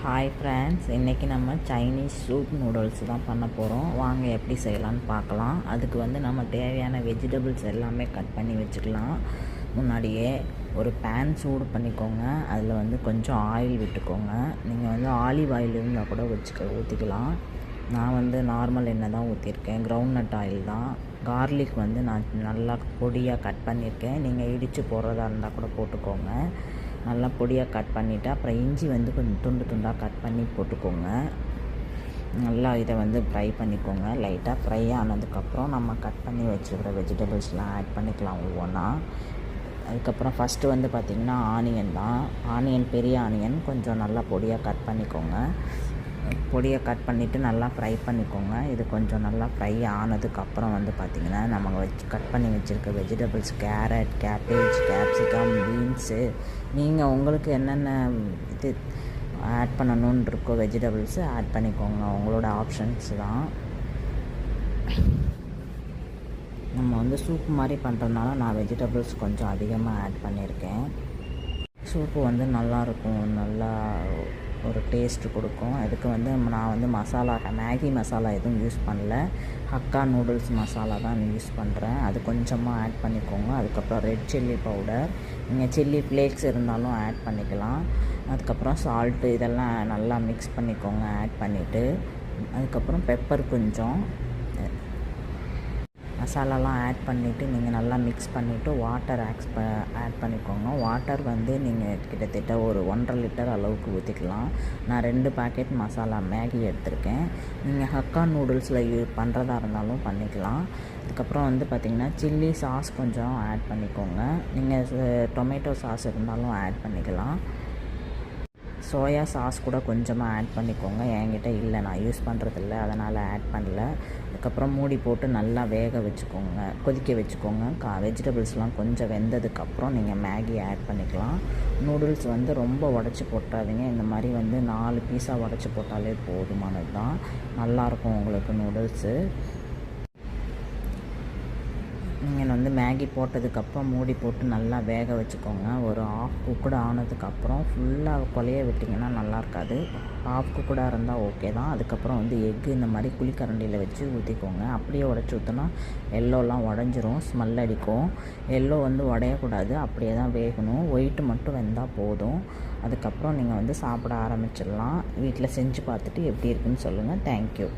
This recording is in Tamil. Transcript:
ஹாய் ஃப்ரெண்ட்ஸ், இன்றைக்கி நம்ம சைனீஸ் சூப் நூடுல்ஸ் தான் பண்ண போகிறோம். வாங்க எப்படி செய்யலான்னு பார்க்கலாம். அதுக்கு வந்து நம்ம தேவையான வெஜிடபிள்ஸ் எல்லாமே கட் பண்ணி வச்சுக்கலாம். முன்னாடியே ஒரு பேன் சூடு பண்ணிக்கோங்க. அதில் வந்து கொஞ்சம் ஆயில் விட்டுக்கோங்க. நீங்கள் வந்து ஆலிவ் ஆயில் இருந்தால் கூட ஊற்றிக்கலாம். நான் வந்து நார்மல் எண்ணெய் தான் ஊற்றிருக்கேன். கிரவுண்ட் நட் ஆயில் தான். கார்லிக் வந்து நான் நல்லா பொடியாக கட் பண்ணியிருக்கேன். நீங்கள் இடித்து போடுறதா இருந்தால் கூட போட்டுக்கோங்க. நல்லா பொடியாக கட் பண்ணிவிட்டு அப்புறம் இஞ்சி வந்து கொஞ்சம் துண்டு துண்டாக கட் பண்ணி போட்டுக்கோங்க. நல்லா இதை வந்து ஃப்ரை பண்ணிக்கோங்க. லைட்டாக ஃப்ரை ஆனதுக்கப்புறம் நம்ம கட் பண்ணி வச்சுருக்கிற வெஜிடபிள்ஸ்லாம் ஆட் பண்ணிக்கலாம் ஒவ்வொன்றா. அதுக்கப்புறம் ஃபஸ்ட்டு வந்து பார்த்திங்கன்னா ஆனியன் பெரிய ஆனியன் கொஞ்சம் நல்லா பொடியாக கட் பண்ணிக்கோங்க. பொடியை கட் பண்ணிவிட்டு நல்லா ஃப்ரை பண்ணிக்கோங்க. இது கொஞ்சம் நல்லா ஃப்ரை ஆனதுக்கப்புறம் வந்து பார்த்திங்கன்னா நம்ம கட் பண்ணி வச்சுருக்க vegetables carrot, cabbage, capsicum, beans நீங்கள் உங்களுக்கு என்னென்ன இது ஆட் பண்ணணுன்னு இருக்கோ வெஜிடபிள்ஸு ஆட் பண்ணிக்கோங்க. உங்களோட ஆப்ஷன்ஸ் தான். நம்ம வந்து சூப் மாதிரி பண்ணுறதுனால நான் வெஜிடபிள்ஸ் கொஞ்சம் அதிகமாக ஆட் பண்ணியிருக்கேன். சூப்பு வந்து நல்லாயிருக்கும், நல்லா ஒரு டேஸ்ட்டு கொடுக்கும். அதுக்கு வந்து நான் வந்து மேகி மசாலா எதுவும் யூஸ் பண்ணல. ஹக்கா நூடுல்ஸ் மசாலா தான் யூஸ் பண்ணுறேன். அது கொஞ்சமாக ஆட் பண்ணிக்கோங்க. அதுக்கப்புறம் ரெட் சில்லி பவுடர், நீங்கள் சில்லி ஃப்ளேக்ஸ் இருந்தாலும் ஆட் பண்ணிக்கலாம். அதுக்கப்புறம் சால்ட்டு இதெல்லாம் நல்லா மிக்ஸ் பண்ணிக்கோங்க. ஆட் பண்ணிவிட்டு அதுக்கப்புறம் பெப்பர் கொஞ்சம் மசாலாலாம் ஆட் பண்ணிவிட்டு நீங்கள் நல்லா மிக்ஸ் பண்ணிவிட்டு வாட்டர் ஆட் பண்ணிக்கோங்க. வாட்டர் வந்து நீங்கள் கிட்டத்தட்ட ஒரு 1.5 லிட்டர் அளவுக்கு ஊற்றிக்கலாம். நான் 2 பாக்கெட் மசாலா மேகி எடுத்திருக்கேன். நீங்கள் ஹக்கா நூடுல்ஸில் பண்ணுறதா இருந்தாலும் பண்ணிக்கலாம். அதுக்கப்புறம் வந்து பார்த்திங்கன்னா சில்லி சாஸ் கொஞ்சம் ஆட் பண்ணிக்கோங்க. நீங்கள் டொமேட்டோ சாஸ் இருந்தாலும் ஆட் பண்ணிக்கலாம். சோயா சாஸ் கூட கொஞ்சமாக ஆட் பண்ணிக்கோங்க. என்கிட்ட இல்லை, நான் யூஸ் பண்ணுறதில்ல, அதனால் ஆட் பண்ணல. அதுக்கப்புறம் மூடி போட்டு நல்லா கொதிக்க வச்சுக்கோங்க. வெஜிடபிள்ஸ்லாம் கொஞ்சம் வெந்ததுக்கப்புறம் நீங்கள் மேகி ஆட் பண்ணிக்கலாம். நூடுல்ஸ் வந்து ரொம்ப உடச்சி போட்டாதீங்க. இந்த மாதிரி வந்து 4 பீஸாக உடச்சி போட்டாலே போதுமானது தான். நல்லாயிருக்கும் உங்களுக்கு நூடுல்ஸு. நீங்கள் வந்து மேகி போட்டதுக்கப்புறம் மூடி போட்டு நல்லா வேக வச்சுக்கோங்க. ஒரு ஆஃப் குக்குடு ஆனதுக்கப்புறம் ஃபுல்லாக கொலைய விட்டிங்கன்னா நல்லா இருக்காது. ஆஃப் குக்குடாக இருந்தால் ஓகே தான். அதுக்கப்புறம் வந்து எக்கு இந்த மாதிரி குழிக்கரண்டியில் வச்சு ஊற்றிக்கோங்க. அப்படியே உடச்சி ஊற்றினா எல்லோலாம் உடஞ்சிரும், ஸ்மெல் அடிக்கும். எல்லோ வந்து உடையக்கூடாது, அப்படியே தான் வேகணும். ஒயிட்டு மட்டும் வெந்தால் போதும். அதுக்கப்புறம் நீங்கள் வந்து சாப்பிட ஆரம்பிச்சிடலாம். வீட்டில் செஞ்சு பார்த்துட்டு எப்படி இருக்குன்னு சொல்லுங்கள். தேங்க்யூ.